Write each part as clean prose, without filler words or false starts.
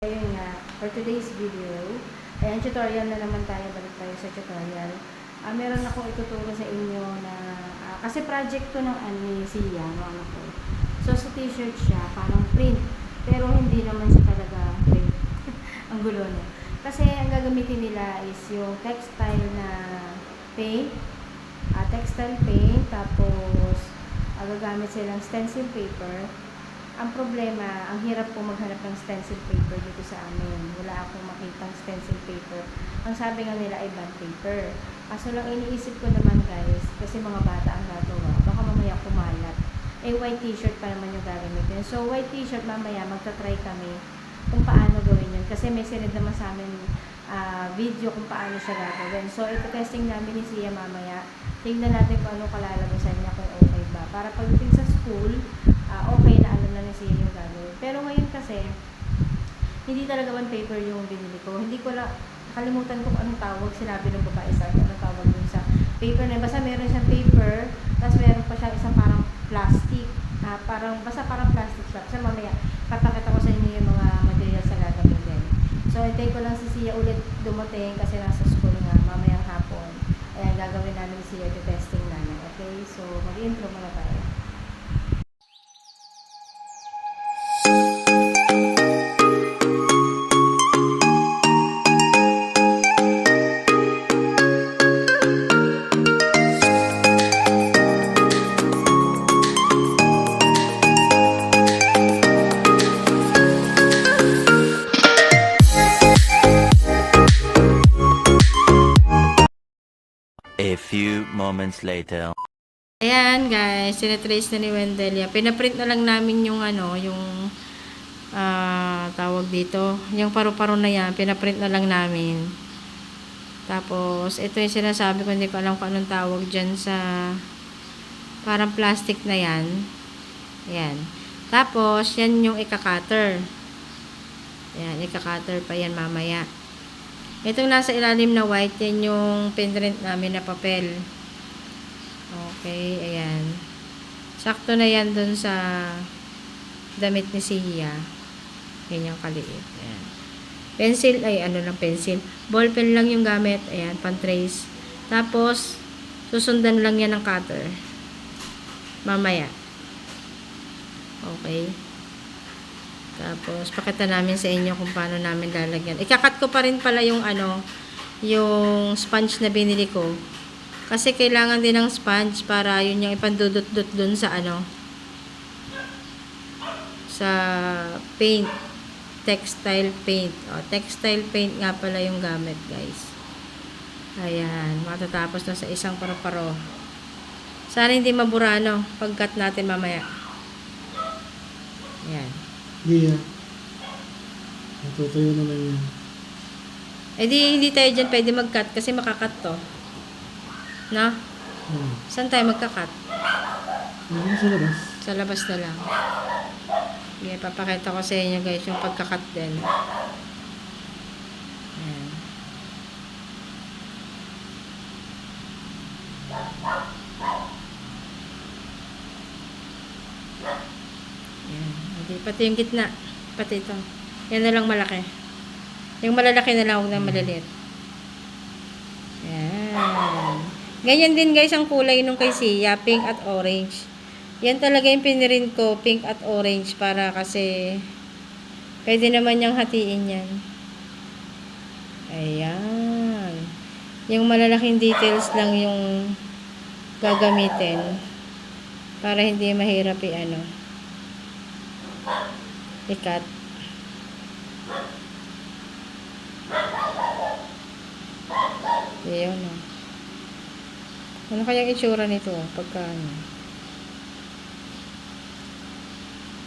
Ayun nga, for today's video, ayan, tutorial na naman tayo, balik tayo sa tutorial. Meron akong ituturo sa inyo na, kasi project to ng ni Sia, no, ano ko. So, sa t-shirt siya, parang print, pero hindi naman siya talaga print. Ang gulo, no? Kasi ang gagamitin nila is yung textile na paint, tapos gagamit silang stencil paper. Ang problema, ang hirap po maghanap ng stencil paper dito sa amin. Wala akong makitang stencil paper. Ang sabi nga nila ay bond paper. Kaso lang iniisip ko naman guys, kasi mga bata ang gagawa, baka mamaya kumalat. White t-shirt pa naman yung gagamitin. So white t-shirt mamaya magta-try kami kung paano gawin yun. Kasi may sinend naman sa amin video kung paano siya gagawin. So ito testing namin ni Sia mamaya. Tingnan natin kung ano kalalabasan niya, kung okay ba. Para pagdating sa school, okay na alam na ni Sia yung gagawin. Pero ngayon kasi, hindi talaga one paper yung binili ko. Hindi ko lang, nakalimutan ko kung anong tawag. Sinabi ng babae sa akin, anong tawag dun sa paper na. Basta meron siyang paper, tapos meron pa siyang isang parang plastic. Basta parang plastic siya. Kasi mamaya, papakita ko sa inyo yung mga materials na gagamitin. So, hintay ko lang si Sia ulit dumating kasi nasa school nga, mamayang hapon. Ayan, gagawin namin si Sia, testing namin. Okay? So, mag-intro muna tayo. A few moments later. Ayan guys, sinatrace na ni Wendell. Pinaprint na lang namin yung tawag dito. Yung paru-paro na yan, pinaprint na lang namin. Tapos, ito yung sinasabi ko, hindi ko alam kung anong tawag dyan sa parang plastic na yan. Ayan. Tapos, yan yung ika-cutter. Ayan, ika-cutter pa yan mamaya. Itong nasa ilalim na white, yan yung pinrint namin na papel. Okay, ayan. Sakto na yan dun sa damit ni Sia. Yan yung kaliit. Ayan. Pencil, pencil. Ball pen lang yung gamit. Ayan, pan-trace. Tapos, susundan lang yan ng cutter. Mamaya. Okay. Tapos, pakita namin sa inyo kung paano namin lalagyan. Ikakat ko pa rin pala yung yung sponge na binili ko. Kasi kailangan din ng sponge para yun yung ipandudot-dot dun sa sa paint. Textile paint. Textile paint nga pala yung gamit, guys. Ayan. Matatapos na sa isang paro-paro. Sana hindi maburano pagkat natin mamaya. Ayan. Yeah. Natutuyo naman yan. Hindi tayo dyan pwede mag-cut kasi makakat to. No? Saan tayo magka-cut? Sa labas. Sa labas na lang. Okay, papakita ko sa inyo guys yung pagka-cut din. Ayan. Ayan. Pati yung gitna. Pati ito. Yan na lang malaki. Yung malalaki na lang, huwag na maliliit. Ayan. Ganyan din guys ang kulay nung kay Sia, pink at orange. Yan talaga yung pinirin ko, pink at orange, para kasi pwede naman niyang hatiin yan. Ayan. Yung malalaking details lang yung gagamitin para hindi mahirap i-cut. Ayan o. Ano kayang itsura nito? Pagka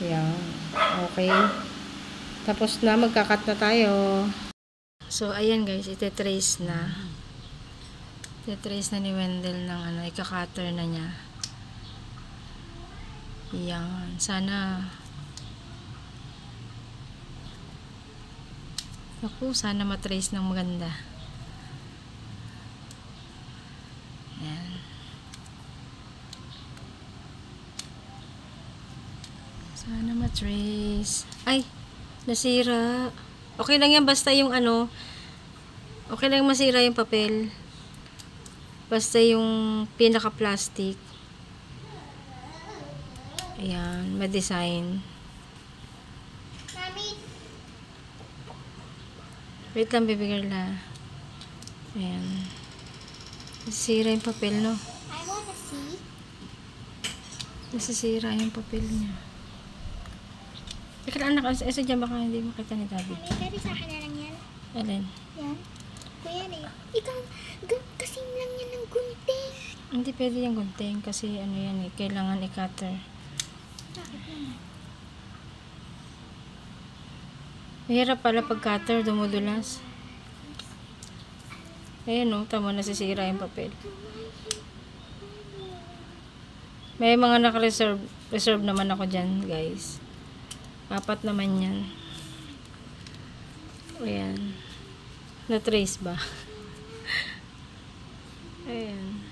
Ayan. Okay. Tapos na, magkakat na tayo. So, ayan guys, ite-trace na. Ite-trace na ni Wendell ng ika-cutter na niya. Ayan. Sana matrace ng maganda. Ayan. Sana matrace. Ay! Nasira. Okay lang yan, basta yung ano, okay lang masira yung papel. Basta yung pinaka-plastic. Ayan, ma-design. Mami, Wait lang, baby girl ha. Ayan. Nasisira yung papel, no? I wanna see. Nasisira yung papel niya. Teka lang, anak. Asa dyan, baka hindi makita ni Daddy. Mami, pwede sa akin na lang yan. Alin? Yan. Kuya na yun. Ikaw, kasing lang yan ng gunting. Hindi pwede yung gunting kasi ano yan eh. Kailangan i-cutter. Bakit naman? Mahirap pala pag cutter, dumudulas. Ayan o, tama, nasisira yung papel. May mga naka-reserve naman ako dyan, guys. 4 naman yan. Ayan. Na-trace ba? Ayan.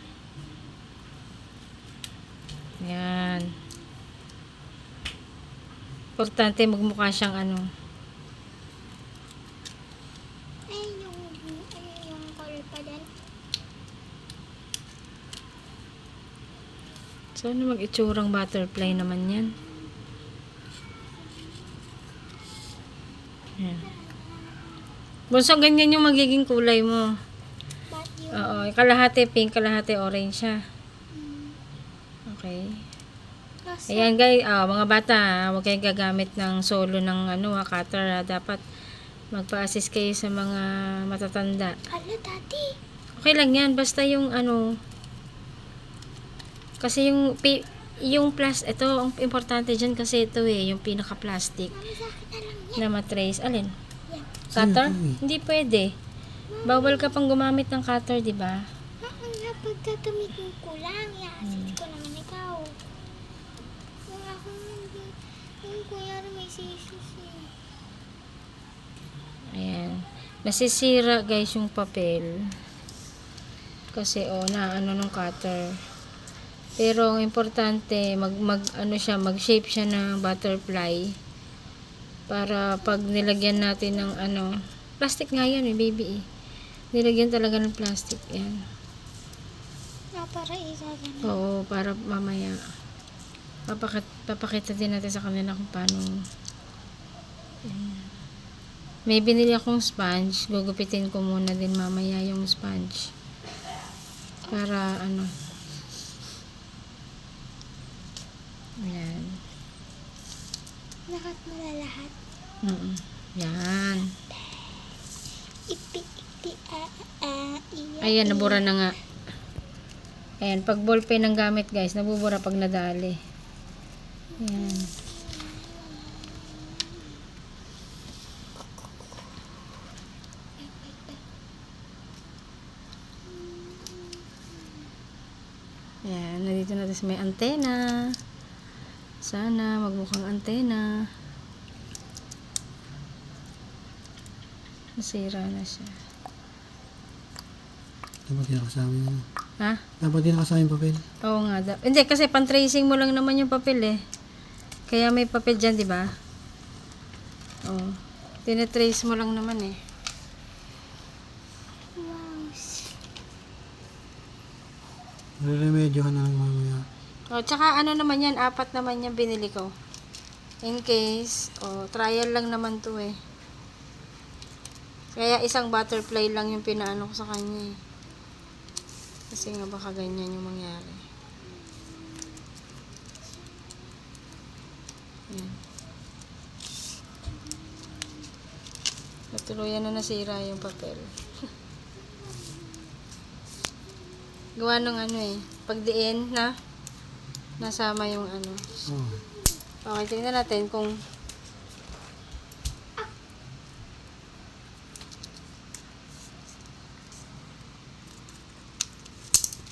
Ayan. Importante magmukha siyang ano. Yung color pa din. So, ano mag-itsurang butterfly naman yan? Ayan. Bunso, ganyan yung magiging kulay mo. But yung, Oo, kalahati pink, kalahati orange siya. Okay. nasa, Ayan guys, mga bata, huwag kayong gagamit ng solo ng cutter. Dapat magpa-assist kayo sa mga matatanda. ala, daddy. Okay lang yan, basta yung kasi yung ito, ang importante dyan kasi ito yung pinaka-plastic Mami, sa akin na lang yan. na matrace. Alin? Yan. Cutter? Sino to eh? Hindi pwede. Bawal ka pang gumamit ng cutter, di ba? Oo nga, pagkagamitin ko lang. I-assist ko naman ikaw. Yung ako hindi. Yung kuya na may sisis eh. Ayan. Nasisira guys yung papel. Kasi na nung cutter. Pero ang importante, mag-shape siya ng butterfly. Para pag nilagyan natin ng plastic nga yan baby eh. Nilagyan talaga ng plastic yan. Para igagano. Oo, para mamaya. Papakita din natin sa kanila kung paano. Ayan. May binili akong sponge. Gugupitin ko muna din mamaya yung sponge. Para Ayan. Lahat malalahat. Yan. Ipi, iya. Ayan, nabura na nga. Ayan, pag ballpen ang gamit guys, nabubura pag nadali. Ayan. Ayan, nandito natin sa may antena. Sana magmukhang antena. Nasira na siya. Dapat din nakasama yun. Ha? Dapat din nakasama yung papel. Oo nga. Hindi, kasi pan-tracing mo lang naman yung papel eh. Kaya may papel dyan, di ba? Oo. Tine-trace mo lang naman eh. Wow. Remedyohan na lang mamaya. O, tsaka naman yan, 4 naman yan binili ko. In case, trial lang naman to eh. Kaya isang butterfly lang yung pinaano ko sa kanya eh. Kasi nga baka ganyan yung mangyari. Ayan. Natuluyan na nasira yung papel. Gawa ng pagdiin na nasama yung Oh. Okay, tingnan natin kung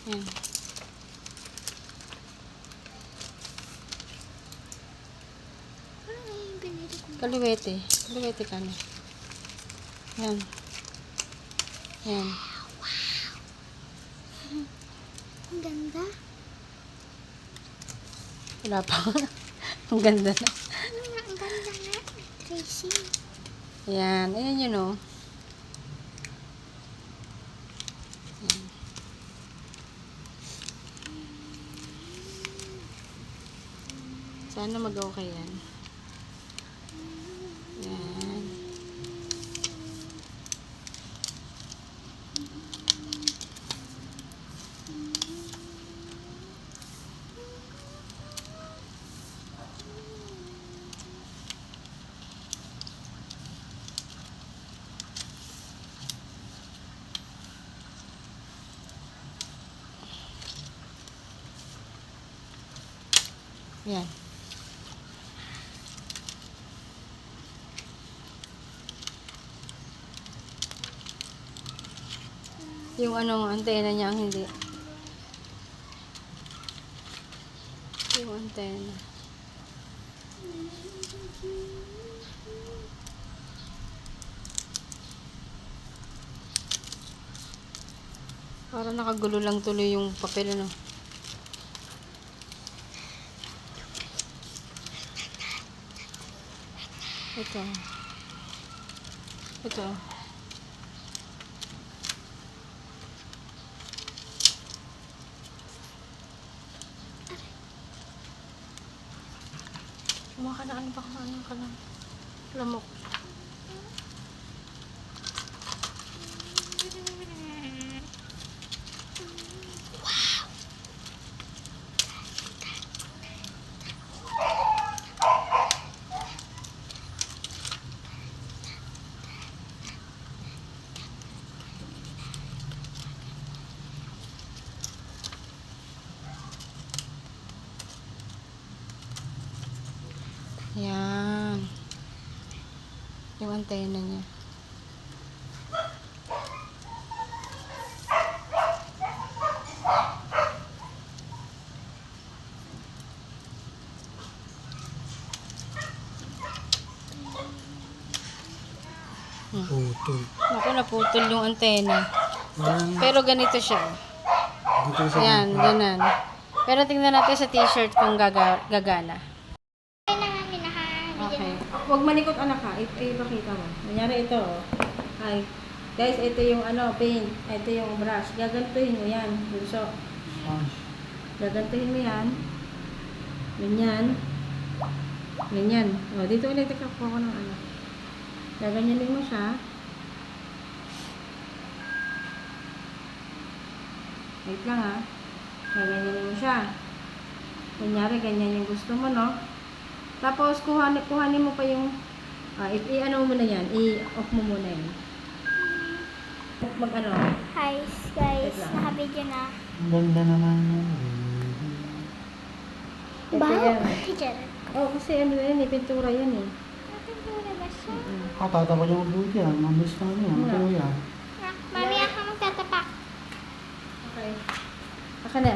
yan. Ano nga yung binili ko? Kaluwete. Kaluwete ka na. Yan. Yan. Ang ganda. Wala pa. Ang ganda na. Ano nga, ang ganda nga. Tracing. Ayan. Ayan yun, oh. Ayan. Sana mag-okay yan. Ayan. Ayan. Yung anong antena niya ang hindi. Yung antena. Para nakagulo lang tuloy yung papel, ano. Ito. Ito. Kumaka na, ano ba kumain ka lang? Lamok. Yan. Yung antena niya. Putol. Naku, naputol yung antena. Parang Pero ganito siya. dito sa Ayan, ganun. Pero tingnan natin sa t-shirt kung gagana. Ay na nga, minahan. Okay. Huwag malikot anak ha. Ipakita mo. Nangyari ito. Oh. Ay. Guys, ito yung ano, paint. Ito yung brush. Gagantuhin mo yan. Bunso. Gagantuhin mo yan. Ganyan. Ganyan. O, dito ulit ako ng ano. Gaganyanin mo siya. Wait lang ha. Gaganyanin mo siya. Kunyari, ganyan yung gusto mo, no? Tapos, kuhanin mo pa yung, i-ano mo na yan, i-off mo muna yan. Mag-ano? Hi guys, Wait lang. naka-video na. Ang ganda naman yun. Ito Wow! yan. Charot. Oh, kasi ano yan, pintura yan eh. Napintura ba siya? Tatapon yung mabuti yan. Mamiss ka niya. Matuloy yan. Ah, mami, ako magtatapak. Okay. Aka na.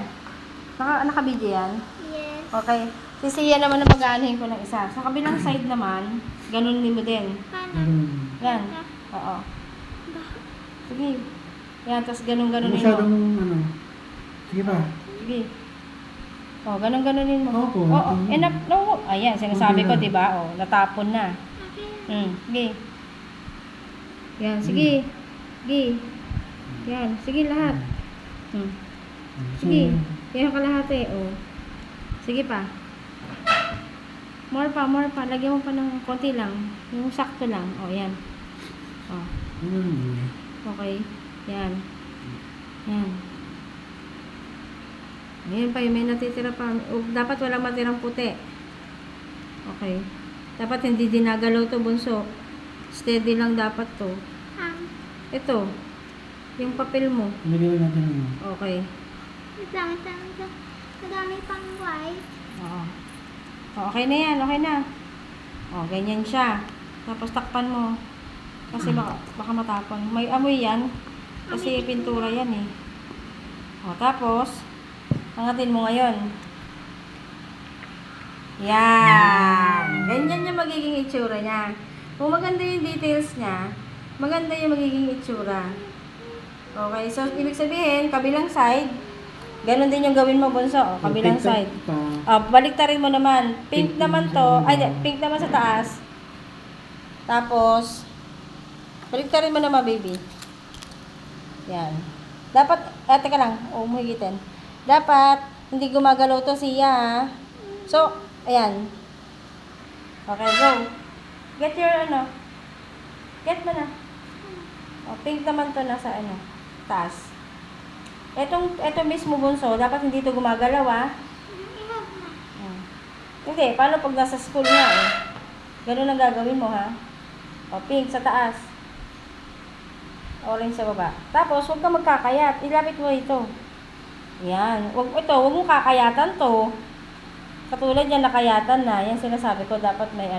Naka-video yan? Yes. Okay. Sisiya naman na mag-aanihin ko ng isa. Sa kabilang side naman, ganun mo din. Paano? Yan. Oo. Sige. Yan, tapos ganun-ganunin mo. Masyadong ano. Sige pa. Sige. Oh, ganun-ganunin mo. Opo, Oo. ito. Enough. No. Ayan, sinasabi ko, Okay na. di ba? Oh, natapon na. Okay. Sige. Yan, sige. Sige. Yan, sige lahat. Sige. Yan kalahati, oh. Sige pa. More pa. Lagyan mo pa ng konti lang. Yung sakto lang. Oh, yan. Oh, okay. Yan. Yan. Ayan pa, may natitira pa. Dapat walang matirang puti. Okay. Dapat hindi dinagalaw to, bunso. Steady lang dapat to. Ito. Yung papel mo. Nilagyan natin ano. Okay. Wait lang. Madami pang white. Oo. Oh, okay na yan. Okay na. Oh, ganyan siya. Tapos takpan mo. Kasi baka matapon. May amoy yan. Kasi pintura yan eh. Oh, tapos, angatin mo ngayon. Yan. Ganyan yung magiging itsura niya. Kung maganda yung details niya, maganda yung magiging itsura. Okay, so ibig sabihin, kabilang side, ganun din yung gawin mo, bunso. O, kabilang side. Baliktarin mo naman. Pink naman to. Ay, pink naman sa taas. Tapos, Balik ka rin mo naman, baby. Yan. Dapat, teka lang. Humigitin. Dapat, hindi gumagalaw to siya, ha? So, ayan. Okay, go. Get your, get mo na. O, pink naman to nasa, taas. Etong mismo bunso, dapat hindi to gumagalaw, ha? Hindi, paano pag nasa school nga, Ganun ang gagawin mo, ha? O, pink sa taas. Orange sa baba. Tapos, huwag kang magkakayat. Ilapit mo ito. Yan. Huwag mo kakayatan to. Katulad yan, nakayatan na. Yan sinasabi ko, dapat may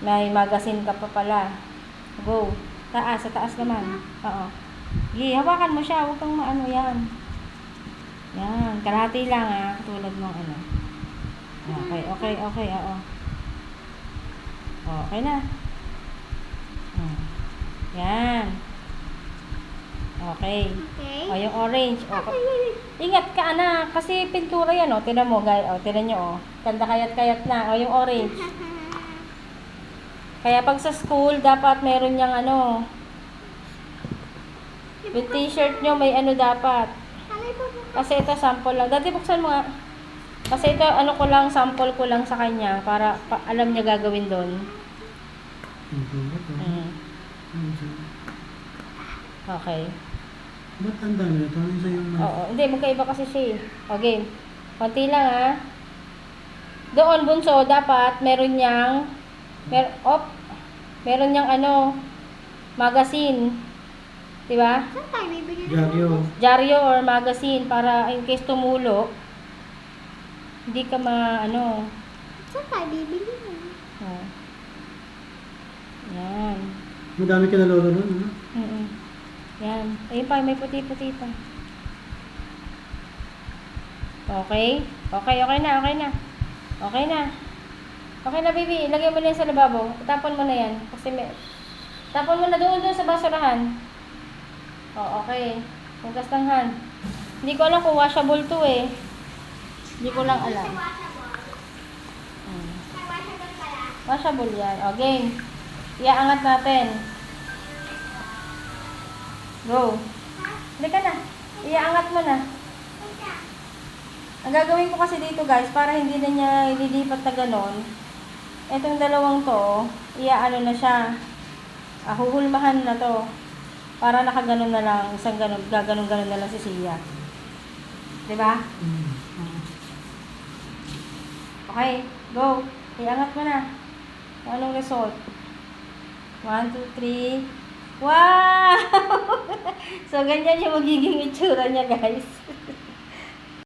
may magazine ka pa pala. Go. Taas, sa taas naman. Oo. Hawakan mo siya. Huwag kang yan. Yan. Kalahati lang, ha. Katulad ng Okay, oo. Okay na. Yan. Okay. Okay. O, yung orange. Ingat ka, anak. Kasi pintura yan, Tinan mo, guys. Tinan nyo, Kanda kayat-kayat na. O, yung orange. Kaya pag sa school, dapat meron niyang yung t-shirt nyo, may dapat. Kasi ito, sample lang. Dati buksan mo nga. Kasi ito, sample ko lang sa kanya para alam niya gagawin doon. Okay. Ba't ang dami ito? Isa yung... Oo. Hindi, magkaiba kasi siya. Okay. Konti lang, ha. Doon, bunso, dapat meron niyang meron niyang magazine. Diba? Saan tayo bibili ng Diaryo. Diaryo or magazine para in case tumulo, hindi ka Saan tayo bibili nun? Oh. Yan. Madami ka na lolo nun, ha? Yan. Ayun pa, may puti-puti pa. Okay? Okay na. Okay na, baby. Ilagay mo na yan sa lababo. Tapon mo na yan. Tapon mo na doon sa basurahan. Okay. Hugas ng hand. Hindi ko alam kung washable to, Hindi ko lang alam. Washable yan. Okay. Iaangat natin. Go. Hindi ka na. Iaangat mo na. Ang gagawin ko kasi dito, guys, para hindi na niya ililipat na ganon. Itong dalawang to, na siya. Huhulmahan na to. Para nakaganon na lang. Isang ganon, gaganon-ganon na lang si Sia. Diba? Okay. Go. Iangat mo na. Anong result? 1, 2, 3. Wow! So, ganyan yung magiging itsura niya, guys.